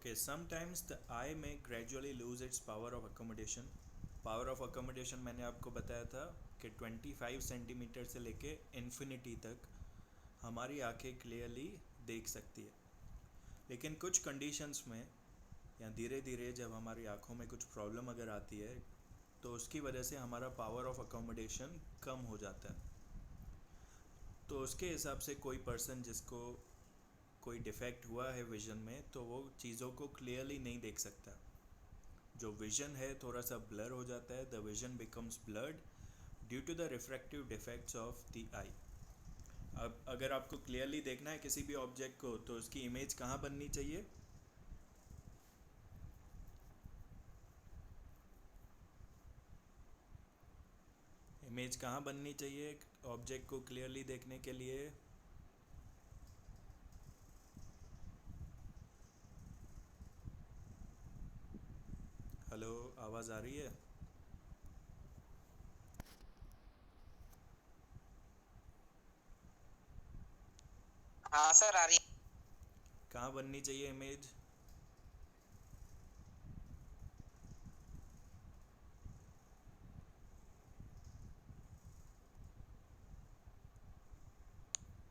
Okay, sometimes the eye may gradually lose its power of accommodation. Power of accommodation मैंने आपको बताया था कि 25 सेंटीमीटर से लेके इन्फिनिटी तक हमारी आंखें क्लियरली देख सकती है, लेकिन कुछ कंडीशंस में या धीरे धीरे जब हमारी आंखों में कुछ प्रॉब्लम अगर आती है तो उसकी वजह से हमारा पावर ऑफ अकोमोडेशन कम हो जाता है। तो उसके हिसाब से कोई पर्सन जिसको कोई डिफेक्ट हुआ है विज़न में तो वो चीज़ों को क्लियरली नहीं देख सकता। जो विज़न है थोड़ा सा ब्लर हो जाता है, the vision becomes blurred due to the refractive defects of the eye. अब अगर आपको क्लियरली देखना है किसी भी ऑब्जेक्ट को तो उसकी इमेज कहाँ बननी चाहिए? इमेज कहाँ बननी चाहिए ऑब्जेक्ट को क्लियरली देखने के लिए? हेलो, आवाज़ आ रही है? हाँ सर, आ रही कहाँ बननी चाहिए image?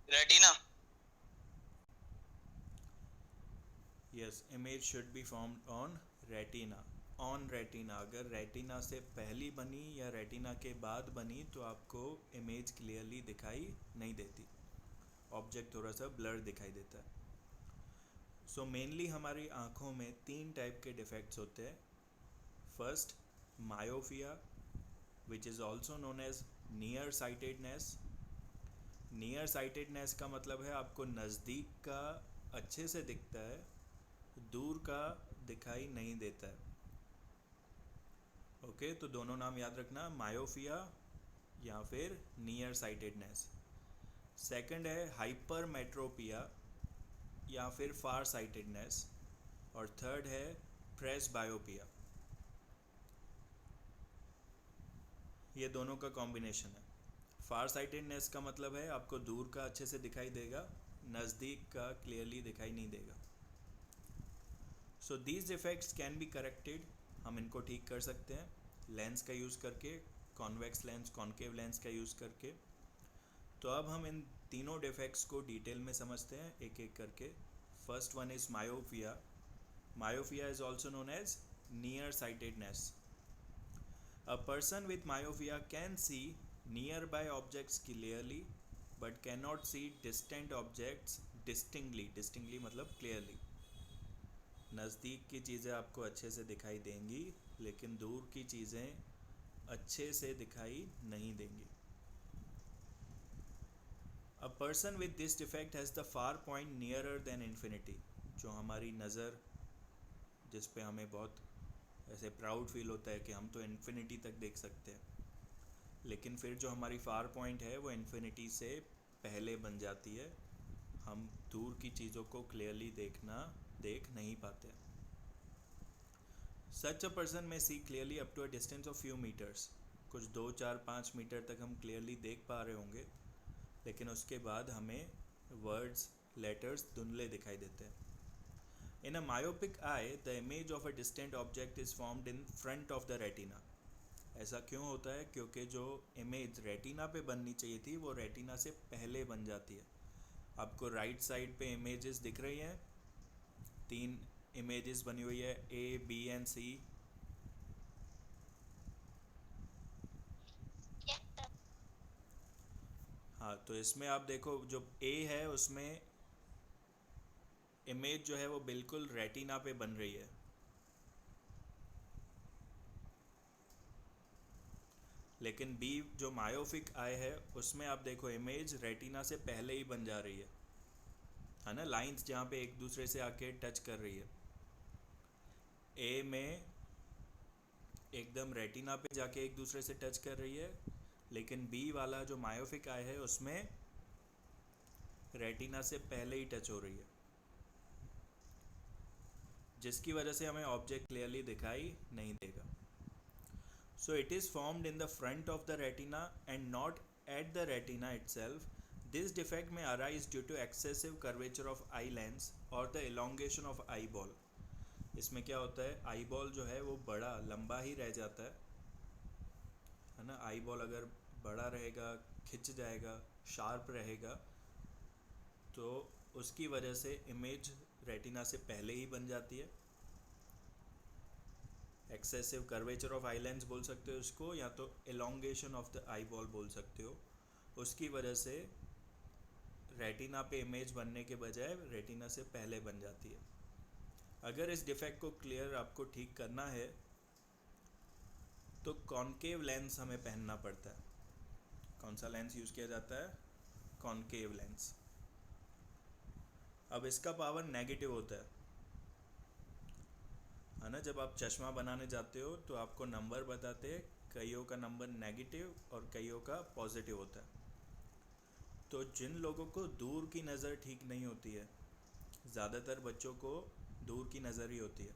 Retina. Yes, image should be formed on retina. On retina, अगर रेटिना से पहली बनी या रेटिना के बाद बनी तो आपको इमेज क्लियरली दिखाई नहीं देती, ऑब्जेक्ट थोड़ा सा ब्लर दिखाई देता है। सो मेनली हमारी आँखों में तीन टाइप के डिफेक्ट्स होते हैं। First, myopia, which is also known as near sightedness. Near sightedness का मतलब है आपको नज़दीक का अच्छे से दिखता है, दूर का दिखाई नहीं देता है। ओके, तो दोनों नाम याद रखना, मायोफिया या फिर नियर साइटेडनेस। सेकंड है हाइपरमेट्रोपिया या फिर फार साइटेडनेस। और थर्ड है प्रेसबायोपिया। ये दोनों का कॉम्बिनेशन है। फार साइटेडनेस का मतलब है आपको दूर का अच्छे से दिखाई देगा, नज़दीक का क्लियरली दिखाई नहीं देगा। So these defects can be corrected, हम इनको ठीक कर सकते हैं लेंस का यूज़ करके, कॉन्वेक्स लेंस, कॉन्केव लेंस का यूज़ करके। तो अब हम इन तीनों डिफेक्ट्स को डिटेल में समझते हैं एक एक करके। First one is myopia. Myopia is also known as near sightedness. A person with myopia can see nearby objects clearly but cannot see distant objects distinctly. Distinctly मतलब clearly। नज़दीक की चीज़ें आपको अच्छे से दिखाई देंगी लेकिन दूर की चीज़ें अच्छे से दिखाई नहीं देंगी। A person with this defect has the far point nearer than infinity। जो हमारी नज़र, जिस पे हमें बहुत ऐसे प्राउड फील होता है कि हम तो इन्फिनिटी तक देख सकते हैं, लेकिन फिर जो हमारी फार पॉइंट है वो इन्फिनिटी से पहले बन जाती है, हम दूर की चीज़ों को क्लियरली देख नहीं पाते। सच a person may see clearly up to a distance of few meters. कुछ 2 4 5 मीटर तक हम क्लियरली देख पा रहे होंगे, लेकिन उसके बाद हमें वर्ड्स, लेटर्स धुंधले दिखाई देते हैं। In a myopic eye the image of a distant object is formed in front of the retina. ऐसा क्यों होता है? क्योंकि जो इमेज रेटिना पे बननी चाहिए थी वो रेटिना से पहले बन जाती है। आपको राइट साइड पे इमेजेस दिख रही हैं, तीन इमेजेस बनी हुई है, ए बी एंड सी। हाँ, तो इसमें आप देखो जो ए है उसमें इमेज जो है वो बिल्कुल रेटिना पे बन रही है, लेकिन बी जो मायोफिक आई है उसमें आप देखो इमेज रेटिना से पहले ही बन जा रही है ना, लाइंस जहाँ पे एक दूसरे से आके टच कर रही है। ए में एकदम रेटिना पे जाके एक दूसरे से टच कर रही है, लेकिन बी वाला जो मायोफिक आई है उसमें रेटिना से पहले ही टच हो रही है, जिसकी वजह से हमें ऑब्जेक्ट क्लियरली दिखाई नहीं देगा। So it is formed in the front of the retina and not at the retina itself. This defect may arise due to excessive curvature of eye lens और the elongation of eyeball. इसमें क्या होता है, eye ball जो है वो बड़ा लंबा ही रह जाता है ना। आई बॉल अगर बड़ा रहेगा, खिंच जाएगा, शार्प रहेगा, तो उसकी वजह से इमेज रेटिना से पहले ही बन जाती है। Excessive curvature of eye lens बोल सकते हो उसको, या तो elongation of the eye ball बोल सकते हो। उसकी वजह से रेटिना पे इमेज बनने के बजाय रेटिना से पहले बन जाती है। अगर इस डिफेक्ट को क्लियर आपको ठीक करना है तो कॉनकेव लेंस हमें पहनना पड़ता है। कौन सा लेंस यूज़ किया जाता है? Concave lens. अब इसका पावर नेगेटिव होता है ना। जब आप चश्मा बनाने जाते हो तो आपको नंबर बताते हैं, कईयों का नंबर नेगेटिव और कईयों का पॉजिटिव होता है। तो जिन लोगों को दूर की नज़र ठीक नहीं होती है, ज़्यादातर बच्चों को दूर की नज़र ही होती है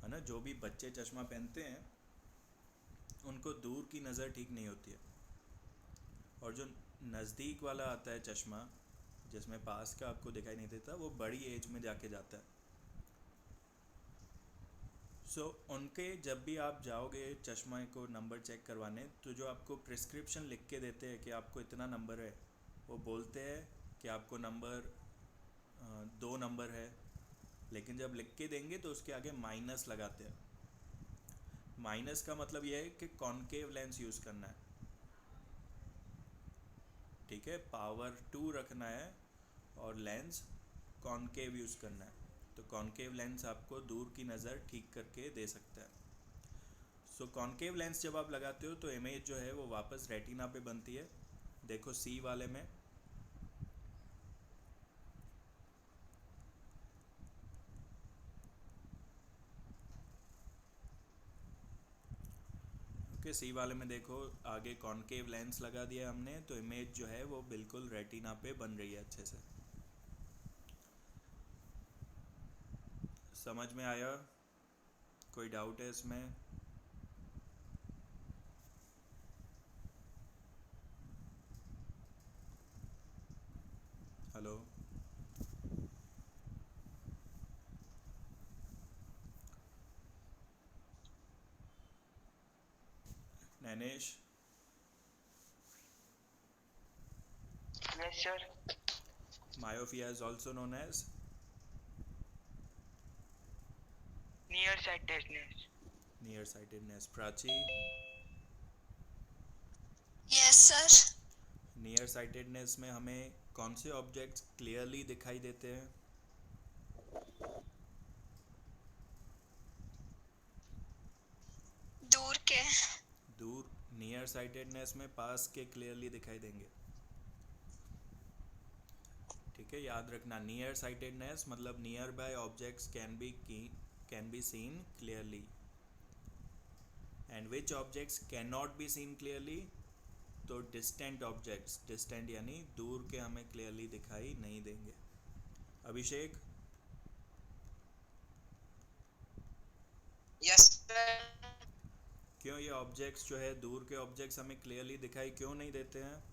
ना। जो भी बच्चे चश्मा पहनते हैं उनको दूर की नज़र ठीक नहीं होती है। और जो नज़दीक वाला आता है चश्मा, जिसमें पास का आपको दिखाई नहीं देता, वो बड़ी एज में जाके जाता है। उनके जब भी आप जाओगे चश्मा को नंबर चेक करवाने, तो जो आपको प्रिस्क्रिप्शन लिख के देते हैं कि आपको इतना नंबर है, वो बोलते हैं कि आपको नंबर 2 नंबर है, लेकिन जब लिख के देंगे तो उसके आगे माइनस लगाते हैं। माइनस का मतलब यह है कि कॉनकेव लेंस यूज़ करना है, ठीक है, पावर 2 रखना है और लेंस कॉनकेव यूज़ करना है। तो कॉनकेव लेंस आपको दूर की नज़र ठीक करके दे सकता है। कॉनकेव लेंस जब आप लगाते हो तो इमेज जो है वो वापस रेटिना पे बनती है। देखो सी वाले में सी वाले में देखो, आगे कॉनकेव लेंस लगा दिया हमने, तो इमेज जो है वो बिल्कुल रेटिना पे बन रही है अच्छे से। समझ में आया? कोई डाउट है इसमें? Hello? Nainesh? Yes, sir. Myopia is also known as Nearsightedness. nearsightedness. Prachi? Yes, sir. Near sightedness में हमें कौन से ऑब्जेक्ट्स क्लियरली दिखाई देते हैं? दूर के। दूर। नियर साइटेडनेस में पास के क्लियरली दिखाई देंगे, ठीक है, याद रखना। नियर साइटेडनेस मतलब near by objects can be seen clearly, and which objects can not be seen clearly, तो डिस्टेंट ऑब्जेक्ट्स, डिस्टेंट यानी दूर के, हमें क्लियरली दिखाई नहीं देंगे। अभिषेक? Yes, sir. क्यों ये ऑब्जेक्ट्स जो है, दूर के ऑब्जेक्ट्स हमें क्लियरली दिखाई क्यों नहीं देते हैं?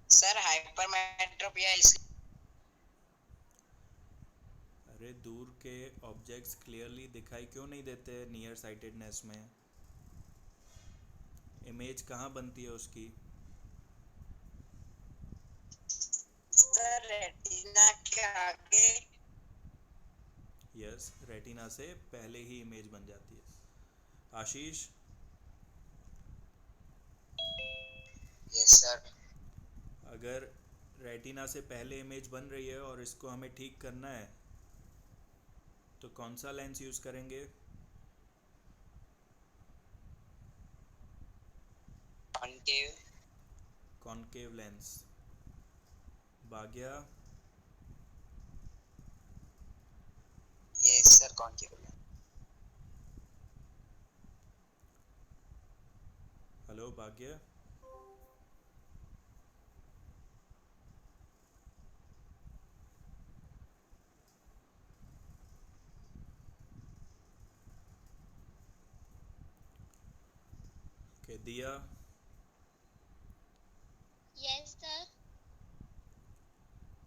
Sir, hypermetropia is अरे दूर के ऑब्जेक्ट्स क्लियरली दिखाई क्यों नहीं देते नियर साइटेडनेस में? इमेज कहाँ बनती है उसकी? sir retina के आगे. यस, रेटिना से पहले ही इमेज बन जाती है। आशीष? Yes, sir. अगर रेटिना से पहले इमेज बन रही है और इसको हमें ठीक करना है, तो कौन सा लेंस यूज़ करेंगे? Concave. Concave lens. Bhagya? Yes, sir. Concave. Hello Bhagya? के दिया?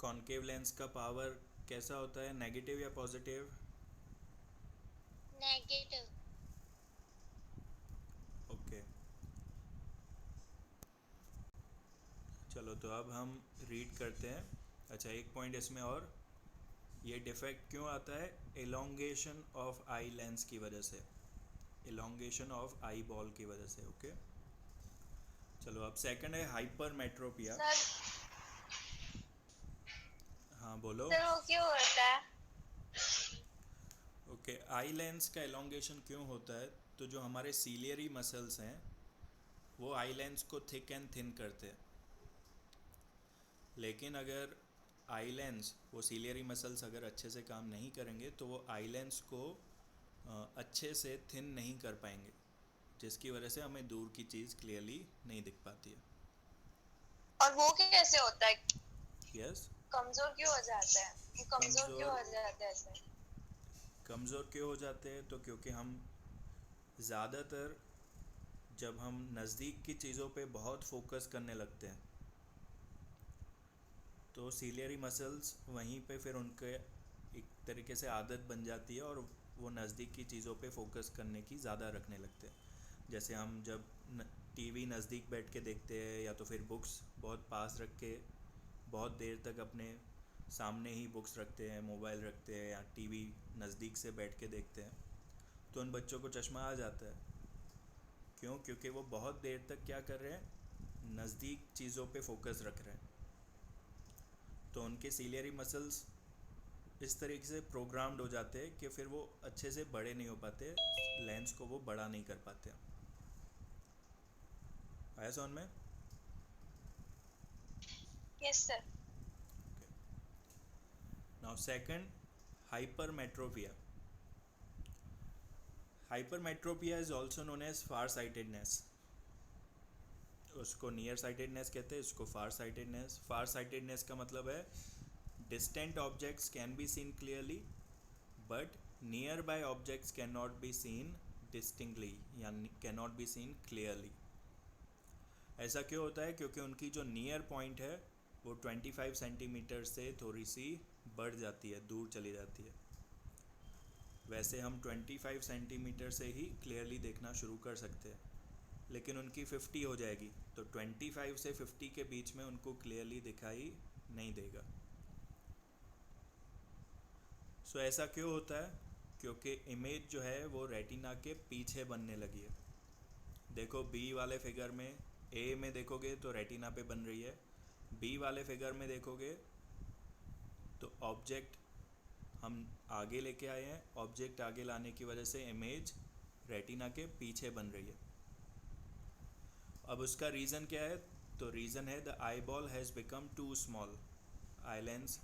कॉनकेव लेंस का पावर कैसा होता है, नेगेटिव या पॉजिटिव? Negative. ओके, चलो तो अब हम रीड करते हैं। अच्छा, एक पॉइंट इसमें और, ये डिफेक्ट क्यों आता है? एलोंगेशन ऑफ आई लेंस की वजह से, एलोंगेशन ऑफ आई बॉल की वजह से। ओके, चलो अब सेकंड है हाइपरमेट्रोपिया। सर हाँ बोलो। सर वो क्यों होता है? ओके, आई लेंस का एलोंगेशन क्यों होता है? तो जो हमारे सीलियरी मसल्स हैं वो आई लेंस को थिक एंड थिन करते हैं, लेकिन अगर आई लेंस, वो सीलियरी मसल्स अगर अच्छे से काम नहीं करेंगे तो वो आई लेंस को अच्छे से थिन नहीं कर पाएंगे, जिसकी वजह से हमें दूर की चीज़ क्लियरली नहीं दिख पाती है। और वो कैसे होता है? यस, कमजोर क्यों हो जाता है? वो कमजोर क्यों कमज़ोर हो जाता है ऐसे? कमज़ोर क्यों हो जाते हैं? तो क्योंकि हम ज़्यादातर जब हम नज़दीक की चीज़ों पे बहुत फोकस करने लगते हैं तो सीलियरी मसल्स वहीं पे फिर उनके एक तरीके से आदत बन जाती है और वो नज़दीक की चीज़ों पे फोकस करने की ज़्यादा रखने लगते हैं। जैसे हम जब टीवी नज़दीक बैठ के देखते हैं या तो फिर बुक्स बहुत पास रख के बहुत देर तक अपने सामने ही बुक्स रखते हैं, मोबाइल रखते हैं या टीवी नज़दीक से बैठ के देखते हैं, तो उन बच्चों को चश्मा आ जाता है। क्यों? क्योंकि वो बहुत देर तक क्या कर रहे हैं, नज़दीक चीज़ों पे फोकस रख रहे हैं। तो उनके सीलियरी मसल्स इस तरीके से प्रोग्राम्ड हो जाते हैं कि फिर वो अच्छे से बड़े नहीं हो पाते, लेंस को वो बड़ा नहीं कर पाते। आया समझ में? Yes sir. Now second, hypermetropia. Hypermetropia is also known as far sightedness. उसको नियर साइटेडनेस कहते हैं, इसको फार साइटेडनेस। फार साइटेडनेस का मतलब है distant objects can be seen clearly but nearby objects cannot be seen distinctly या cannot be seen clearly। ऐसा क्यों होता है? क्योंकि उनकी जो नियर पॉइंट है वो 25 सेंटीमीटर से थोड़ी सी बढ़ जाती है, दूर चली जाती है। वैसे हम 25 सेंटीमीटर से ही क्लियरली देखना शुरू कर सकते हैं, लेकिन उनकी 50 हो जाएगी तो 25 से 50 के बीच में उनको क्लियरली दिखाई नहीं देगा। सो ऐसा क्यों होता है? क्योंकि इमेज जो है वो रेटिना के पीछे बनने लगी है। देखो बी वाले फिगर में, ए में देखोगे तो रेटिना पे बन रही है, बी वाले फिगर में देखोगे तो ऑब्जेक्ट हम आगे लेके आए हैं, ऑब्जेक्ट आगे लाने की वजह से इमेज रेटिना के पीछे बन रही है। अब उसका रीज़न क्या है? तो रीज़न है the eye ball has become too small. Eye lens,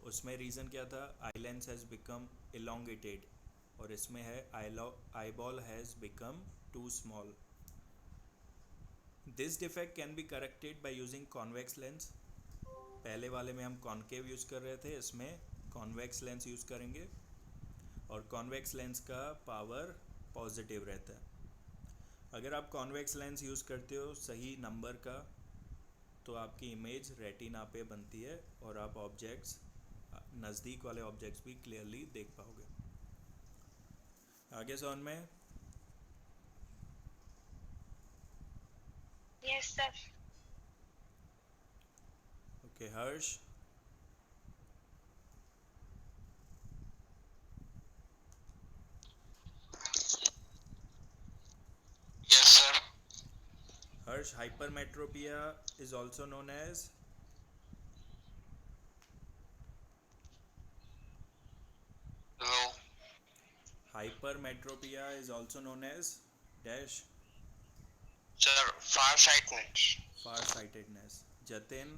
उसमें रीज़न क्या था? Eye lens has become elongated, और इसमें है eye ball has become too small. This defect can be corrected by using convex lens. पहले वाले में हम कॉन्केव यूज़ कर रहे थे, इसमें कॉन्वेक्स लेंस यूज़ करेंगे और कॉन्वेक्स लेंस का पावर पॉजिटिव रहता है। अगर आप कॉन्वेक्स लेंस यूज़ करते हो सही नंबर का तो आपकी इमेज रेटिना पे बनती है और आप ऑब्जेक्ट्स, नज़दीक वाले ऑब्जेक्ट्स भी क्लियरली देख पाओगे। आगे समझ में? Yes sir. Okay, Harsh. Yes, sir. Harsh, hypermetropia is also known as Hello. hypermetropia is also known as dash Sir, farsightedness. farsightedness. Jatin,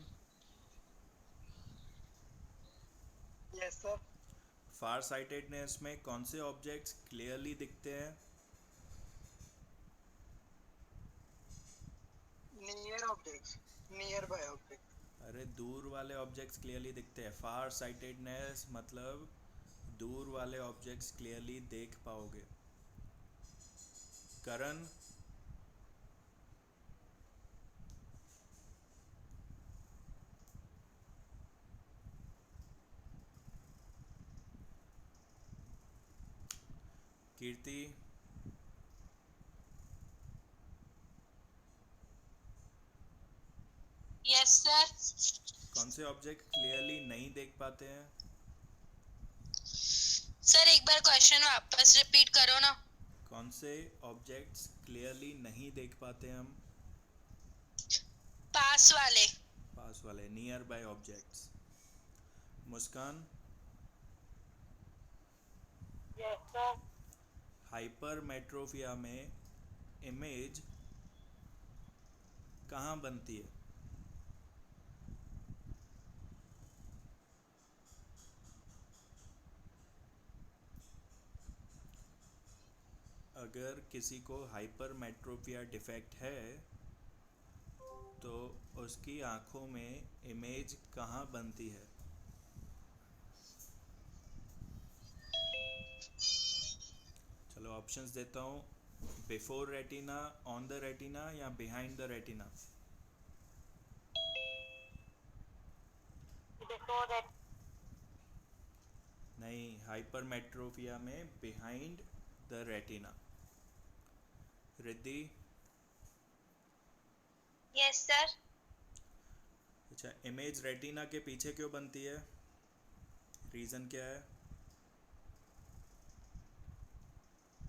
yes sir. farsightedness में कौन से ऑब्जेक्ट्स क्लियरली दिखते हैं? Near objects, near by object. अरे दूर वाले objects clearly दिखते हैं। फार साइटेडनेस मतलब दूर वाले ऑब्जेक्ट्स क्लियरली देख पाओगे। करण, कीर्ति, यस सर। कौन से ऑब्जेक्ट क्लियरली नहीं देख पाते हैं? सर एक बार क्वेश्चन वापस रिपीट करो ना। कौन से ऑब्जेक्ट्स क्लियरली नहीं देख पाते हम? पास वाले। पास वाले, near by objects. Muskan, Yes, sir. Hypermetropia में इमेज कहाँ बनती है? अगर किसी को हाइपरमेट्रोपिया डिफेक्ट है तो उसकी आँखों में इमेज कहाँ बनती है? चलो ऑप्शंस देता हूँ, before retina, on the retina या behind the retina. Before that, नहीं, हाइपरमेट्रोपिया में behind the retina. Riddhi, yes sir. अच्छा, इमेज रेटिना के पीछे क्यों बनती है? रीज़न क्या है?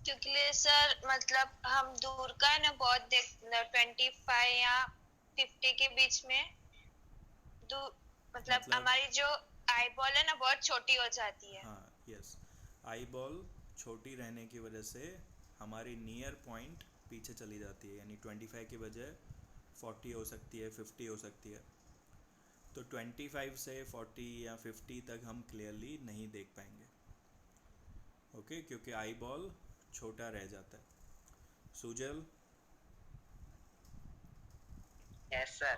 क्योंकि सर मतलब हम दूर का है ना बहुत देख 25 या 50 के बीच में दूर मतलब हमारी जो आई बॉल है ना बहुत छोटी हो जाती है। हाँ, यस, आई बॉल छोटी रहने की वजह से हमारी नियर पॉइंट पीछे चली जाती है, यानी 25 की बजाय 40 हो सकती है, 50 हो सकती है। तो 25 से 40 या 50 तक हम क्लियरली नहीं देख पाएंगे, ओके, क्योंकि आई बॉल छोटा रह जाता है। Sujal, Yes, sir.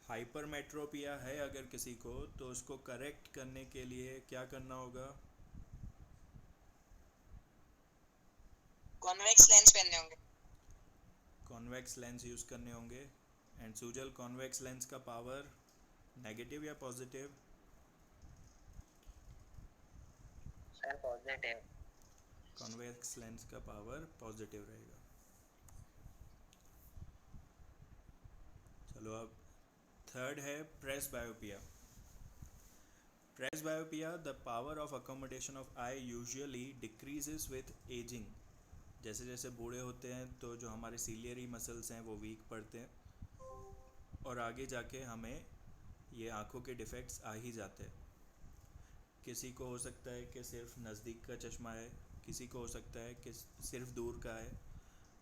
हाइपरमेट्रोपिया है अगर किसी को तो उसको करेक्ट करने के लिए क्या करना होगा? convex lens पहनने होंगे. कॉन्वेक्स लेंस यूज़ करने होंगे। एंड सुजल, कॉन्वेक्स लेंस का पावर नेगेटिव या positive? Sir, positive. Convex lens का पावर पॉजिटिव रहेगा। चलो अब थर्ड है presbyopia. Presbyopia, the power of accommodation of I usually decreases with ageing. जैसे जैसे बूढ़े होते हैं तो जो हमारे सीलियरी मसल्स हैं वो वीक पड़ते हैं और आगे जाके हमें ये आँखों के डिफेक्ट्स आ ही जाते हैं। किसी को हो सकता है कि सिर्फ नज़दीक का चश्मा है, किसी को हो सकता है कि सिर्फ दूर का है,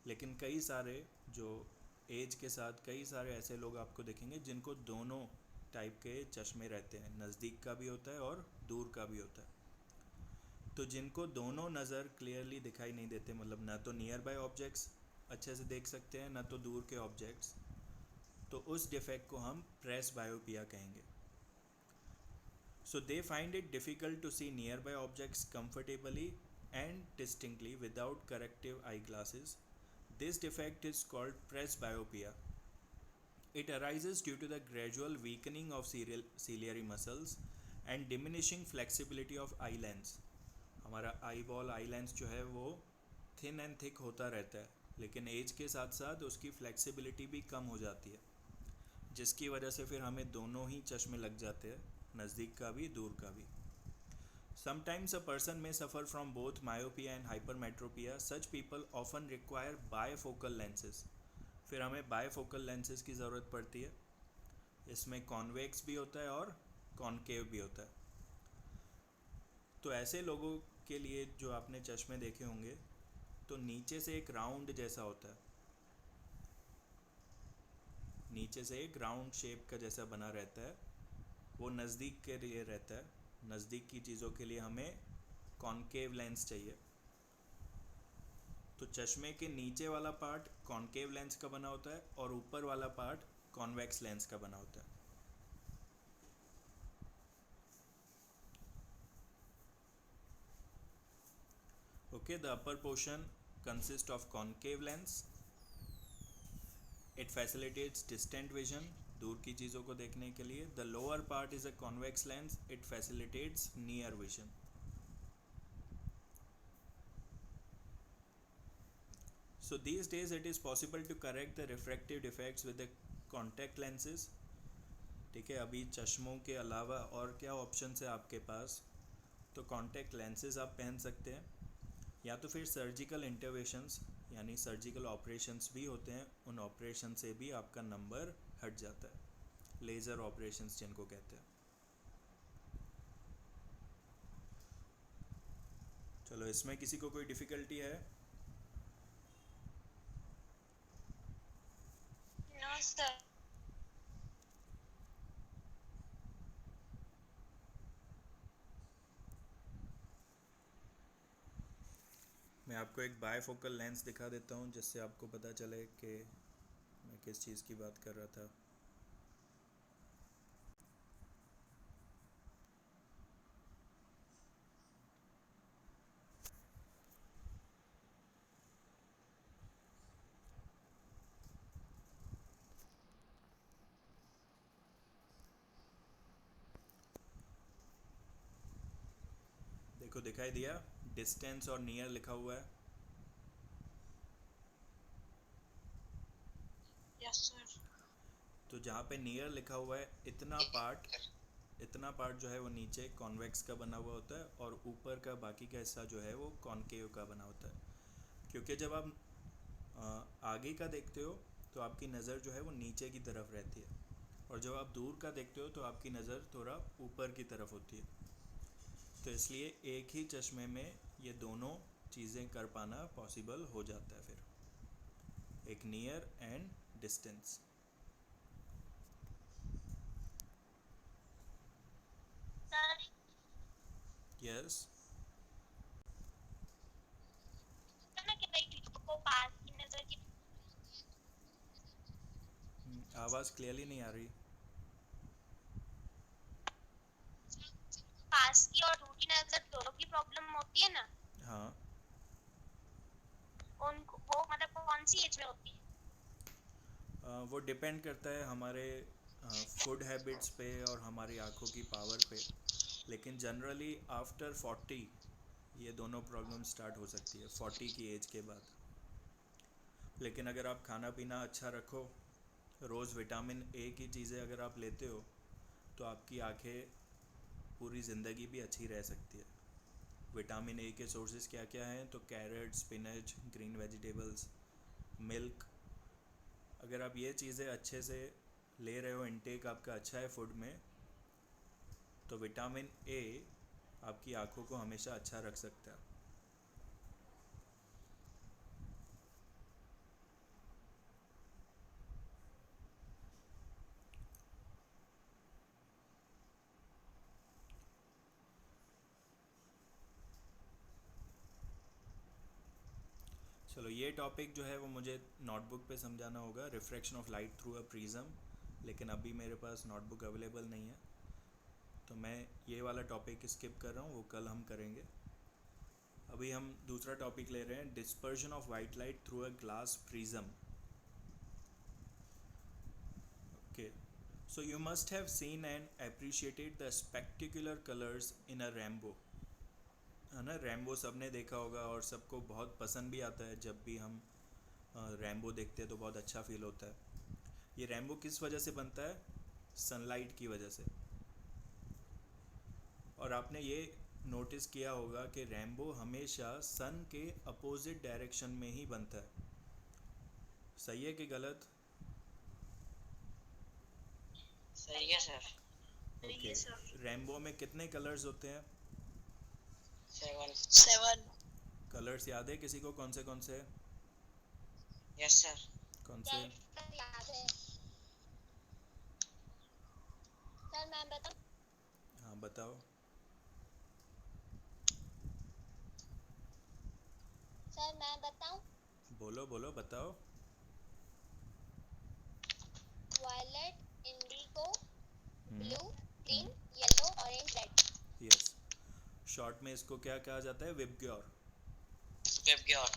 लेकिन कई सारे जो एज के साथ कई सारे ऐसे लोग आपको देखेंगे जिनको दोनों टाइप के चश्मे रहते हैं, नज़दीक का भी होता है और दूर का भी होता है। तो जिनको दोनों नज़र क्लियरली दिखाई नहीं देते, मतलब ना तो नियर बाय ऑब्जेक्ट्स अच्छे से देख सकते हैं ना तो दूर के ऑब्जेक्ट्स, तो उस डिफेक्ट को हम प्रेसबायोपिया कहेंगे। So they find it difficult to see nearby objects comfortably and distinctly without corrective eyeglasses. This defect is called presbyopia. It arises due to the gradual weakening of ciliary muscles and diminishing flexibility of eye lens. हमारा eye ball eye lens जो है वो thin and thick होता रहता है, लेकिन as के साथ साथ उसकी फ्लेक्सिबिलिटी भी कम हो जाती है, जिसकी वजह से फिर हमें दोनों ही चश्मे लग जाते हैं, नज़दीक का भी दूर का भी। Sometimes a person may suffer from both myopia and hypermetropia. Such people often require bifocal lenses. फिर हमें bifocal lenses की ज़रूरत पड़ती है। इसमें कॉन्वेक्स भी होता है और कॉनकेव भी होता है। तो ऐसे लोगों के लिए जो आपने चश्मे देखे होंगे तो नीचे से एक राउंड जैसा होता है, नीचे से एक राउंड शेप का जैसा बना रहता है, वो नज़दीक के लिए रहता है। नज़दीक की चीज़ों के लिए हमें कॉनकेव लेंस चाहिए। तो चश्मे के नीचे वाला पार्ट कॉनकेव लेंस का बना होता है और ऊपर वाला पार्ट कॉन्वेक्स लेंस का बना होता है। Okay, the upper portion consists of concave lens. It facilitates distant vision, दूर की चीज़ों को देखने के लिए. The lower part is a convex lens. It facilitates near vision. So these days it is possible to correct the refractive defects with the contact lenses. ठीक है, अभी चश्मों के अलावा और क्या ऑप्शन है आपके पास? तो कॉन्टैक्ट लेंसेज आप पहन सकते हैं, या तो फिर सर्जिकल इंटरवेंशंस यानी सर्जिकल ऑपरेशंस भी होते हैं, उन ऑपरेशन से भी आपका नंबर हट जाता है, लेज़र ऑपरेशंस जिनको कहते हैं। चलो, इसमें किसी को कोई डिफ़िकल्टी है? No sir. मैं आपको एक बायफोकल लेंस दिखा देता हूँ जिससे आपको पता चले कि मैं किस चीज़ की बात कर रहा था। देखो, दिखाई दिया? डिस्टेंस और नियर लिखा हुआ है। Yes sir. तो जहाँ पे नियर लिखा हुआ है, इतना पार्ट जो है वो नीचे कॉन्वेक्स का बना हुआ होता है, और ऊपर का बाकी का हिस्सा जो है वो कॉनकेव का बना होता है। क्योंकि जब आप आगे का देखते हो तो आपकी नज़र जो है वो नीचे की तरफ रहती है, और जब आप दूर का देखते हो तो आपकी नज़र थोड़ा ऊपर की तरफ होती है। तो इसलिए एक ही चश्मे में ये दोनों चीज़ें कर पाना पॉसिबल हो जाता है, फिर एक near and distance. Sir yes, ना कि भाई को पास की नजर की आवाज़ क्लियरली नहीं आ रही। पास की और दूर की नजर दोनों की प्रॉब्लम होती है ना, हाँ, उनको वो मतलब कौन सी एज में होती है? वो डिपेंड करता है हमारे फूड हैबिट्स पे और हमारी आँखों की पावर पे, लेकिन जनरली आफ्टर 40 ये दोनों प्रॉब्लम स्टार्ट हो सकती है, 40 की एज के बाद। लेकिन अगर आप खाना पीना अच्छा रखो, रोज़ विटामिन ए की चीज़ें अगर आप लेते हो, तो आपकी आँखें पूरी ज़िंदगी भी अच्छी रह सकती है। विटामिन ए के सोर्सेज क्या क्या हैं? तो carrot, spinach, green vegetables, milk. अगर आप ये चीज़ें अच्छे से ले रहे हो, इनटेक आपका अच्छा है फूड में, तो विटामिन ए आपकी आँखों को हमेशा अच्छा रख सकता है। चलो, ये टॉपिक जो है वो मुझे नोटबुक पे समझाना होगा, refraction of light through a prism, लेकिन अभी मेरे पास नोटबुक अवेलेबल नहीं है, तो मैं ये वाला टॉपिक स्किप कर रहा हूँ, वो कल हम करेंगे। अभी हम दूसरा टॉपिक ले रहे हैं, dispersion of white light through a glass prism. Okay, so you must have seen and appreciated the spectacular colours in a Rambo, है ना? रैम्बो सबने देखा होगा और सबको बहुत पसंद भी आता है। जब भी हम रैम्बो देखते हैं तो बहुत अच्छा फील होता है। ये रैम्बो किस वजह से बनता है? सनलाइट की वजह से। और आपने ये नोटिस किया होगा कि रैम्बो हमेशा सन के अपोजिट डायरेक्शन में ही बनता है। सही है कि गलत? सही है सर। ओके, रैम्बो में कितने कलर्स होते हैं? 7। कलर्स याद है किसी को? कौन से हैं? Yes sir. कौन से? सर याद है सर, मैं बताऊं? हाँ, बताओ। सर मैं बताऊं? बोलो बोलो, बताओ। Violet, indigo, blue, green, hmm, yellow, orange, red. Yes. Short में इसको क्या कहा जाता है? VIBGYOR. VIBGYOR.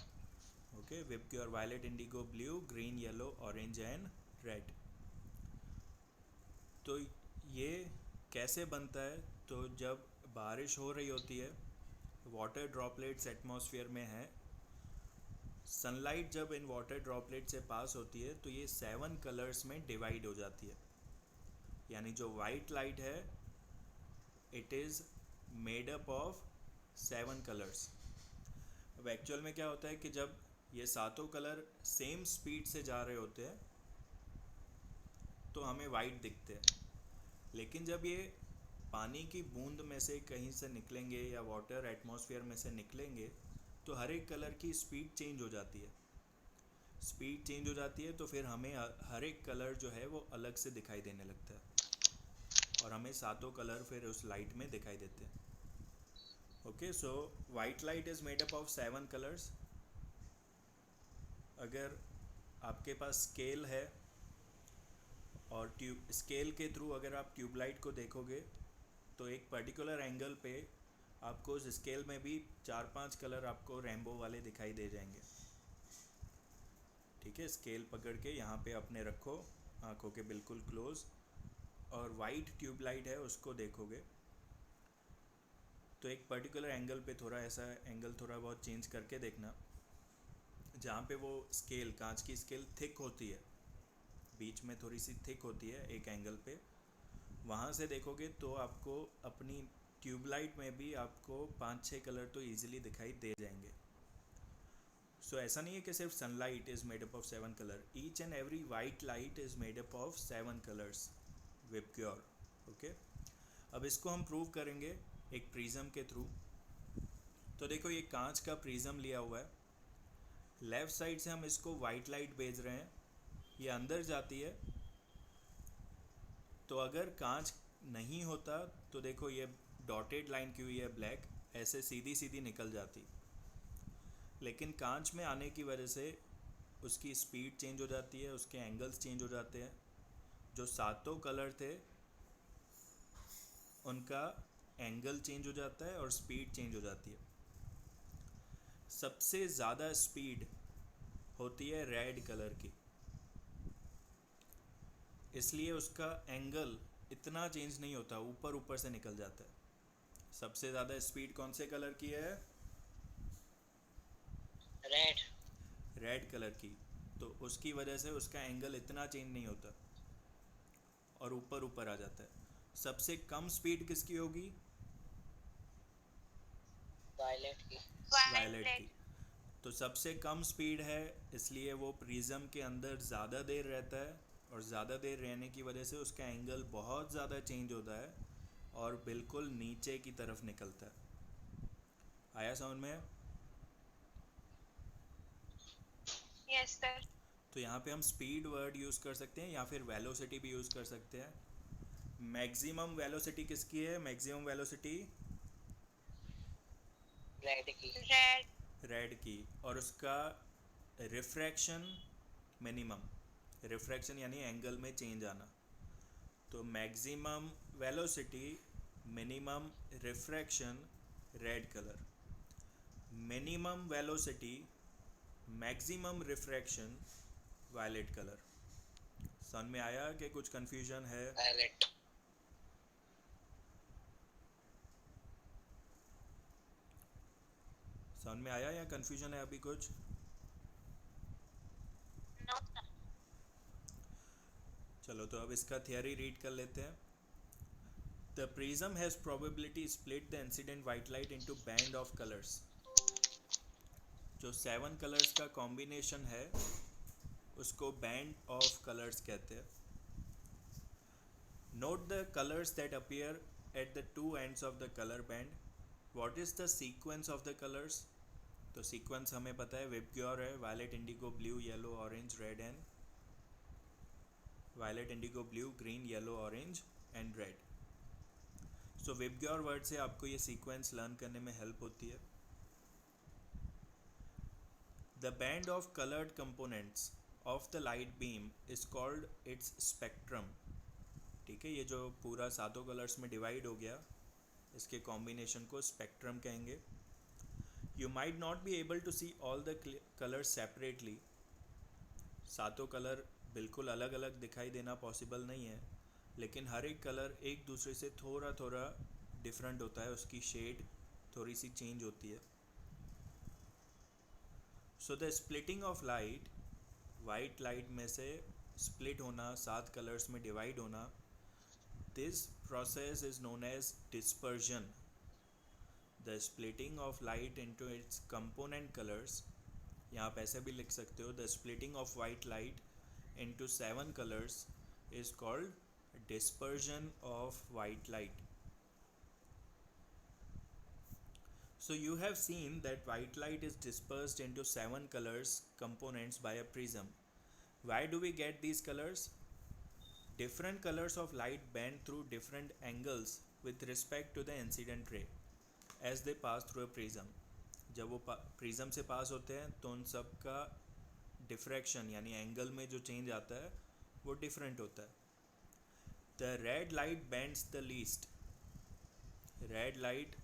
Okay, VIBGYOR, violet, indigo, blue, green, yellow, orange and red. तो ये कैसे बनता है? तो जब बारिश हो रही होती है, वाटर ड्रॉपलेट्स एटमॉस्फेयर में हैं, सनलाइट जब इन वाटर ड्रॉपलेट से पास होती है तो ये 7 कलर्स में डिवाइड हो जाती है, यानी जो वाइट लाइट है it is made up of 7 colours. अब एक्चुअल में क्या होता है कि जब ये सातों कलर सेम स्पीड से जा रहे होते हैं तो हमें वाइट दिखते हैं, लेकिन जब ये पानी की बूंद में से कहीं से निकलेंगे या वाटर एटमॉस्फेयर में से निकलेंगे तो हर एक कलर की स्पीड चेंज हो जाती है। स्पीड चेंज हो जाती है तो फिर हमें हर एक कलर जो है वो अलग से दिखाई देने लगता है और हमें सातों कलर फिर उस लाइट में दिखाई देते हैं। Okay, so white light is made up of 7 colours. अगर आपके पास स्केल है और ट्यूब स्केल के थ्रू अगर आप ट्यूबलाइट को देखोगे तो एक पर्टिकुलर एंगल पे आपको उस स्केल में भी 4-5 कलर आपको रेनबो वाले दिखाई दे जाएंगे। ठीक है, स्केल पकड़ के यहाँ पे अपने रखो आँखों के बिल्कुल क्लोज और वाइट ट्यूबलाइट है उसको देखोगे तो एक पर्टिकुलर एंगल पे थोड़ा ऐसा एंगल थोड़ा बहुत चेंज करके देखना, जहाँ पे वो स्केल कांच की स्केल थिक होती है, बीच में थोड़ी सी थिक होती है एक एंगल पे, वहाँ से देखोगे तो आपको अपनी ट्यूबलाइट में भी आपको 5-6 कलर तो इजीली दिखाई दे जाएंगे। सो ऐसा नहीं है कि सिर्फ sunlight is made up of 7 colour, each and every white light is made up of 7 colours VIBGYOR. Okay, अब इसको हम प्रूव करेंगे एक प्रिज्म के थ्रू। तो देखो ये कांच का प्रिज्म लिया हुआ है, लेफ़्ट साइड से हम इसको वाइट लाइट भेज रहे हैं, ये अंदर जाती है तो अगर कांच नहीं होता तो देखो ये डॉटेड लाइन की हुई है ब्लैक, ऐसे सीधी सीधी निकल जाती, लेकिन कांच में आने की वजह से उसकी स्पीड चेंज हो जाती है, उसके एंगल्स चेंज हो जाते हैं। जो सातों कलर थे उनका एंगल चेंज हो जाता है और स्पीड चेंज हो जाती है। सबसे ज़्यादा स्पीड होती है रेड कलर की, इसलिए उसका एंगल इतना चेंज नहीं होता, ऊपर ऊपर से निकल जाता है। सबसे ज़्यादा स्पीड कौन से कलर की है? रेड। रेड कलर की, तो उसकी वजह से उसका एंगल इतना चेंज नहीं होता और ऊपर ऊपर आ जाता है। सबसे कम स्पीड किसकी होगी? वायलेट की। वायलेट की। तो सबसे कम स्पीड है इसलिए वो प्रिज्म के अंदर ज़्यादा देर रहता है और ज़्यादा देर रहने की वजह से उसका एंगल बहुत ज़्यादा चेंज होता है और बिल्कुल नीचे की तरफ निकलता है। आया समझ में? Yes sir. तो यहाँ पे हम स्पीड वर्ड यूज़ कर सकते हैं या फिर वेलोसिटी भी यूज़ कर सकते हैं। मैक्सिमम वेलोसिटी किसकी है? मैक्सिमम वेलोसिटी रेड की। रेड की, और उसका रिफ्रैक्शन मिनिमम। रिफ्रैक्शन यानी एंगल में चेंज आना। तो maximum velocity, minimum refraction, red colour. Minimum velocity, maximum refraction, violet colour. समझ में आया कि कुछ कन्फ्यूजन है? वायलेट। समझ में आया या कन्फ्यूजन है अभी कुछ? No sir. चलो तो अब इसका थियरी रीड कर लेते हैं। The prism has probability split the incident white light into band of colors. जो 7 कलर्स का कॉम्बिनेशन है उसको बैंड ऑफ कलर्स कहते हैं। Note the colors that appear at the two ends of the color band. What is the sequence of the colors? तो sequence हमें पता है, विबग्योर है, violet, indigo, blue, yellow, orange, red and violet, indigo, blue, green, yellow, orange and red. So VIBGYOR word से आपको ये sequence learn करने में हेल्प होती है। The band of coloured components of the light beam is called its spectrum. ठीक है, ये जो पूरा सातों कलर्स में डिवाइड हो गया इसके कॉम्बिनेशन को स्पेक्ट्रम कहेंगे। You might not be able to see all the colours separately. सातों कलर बिल्कुल अलग अलग दिखाई देना पॉसिबल नहीं है, लेकिन हर एक कलर एक दूसरे से थोड़ा थोड़ा डिफरेंट होता है, उसकी शेड थोड़ी सी चेंज होती है। So the splitting of light, white light में से स्प्लिट होना, 7 कलर्स में डिवाइड होना, this process is known as dispersion. The splitting of light into its component colours, यहाँ आप ऐसे भी लिख सकते हो, the splitting of white light into 7 colours is called dispersion of white light. So you have seen that white light is dispersed into 7 colors components by a prism. Why do we get these colors? Different colors of light bend through different angles with respect to the incident ray as they pass through a prism. जब वो prism से पास होते हैं तो उन सब का diffraction यानी एंगल में जो चेंज आता है वो डिफरेंट होता है. The red light bends the least. Red light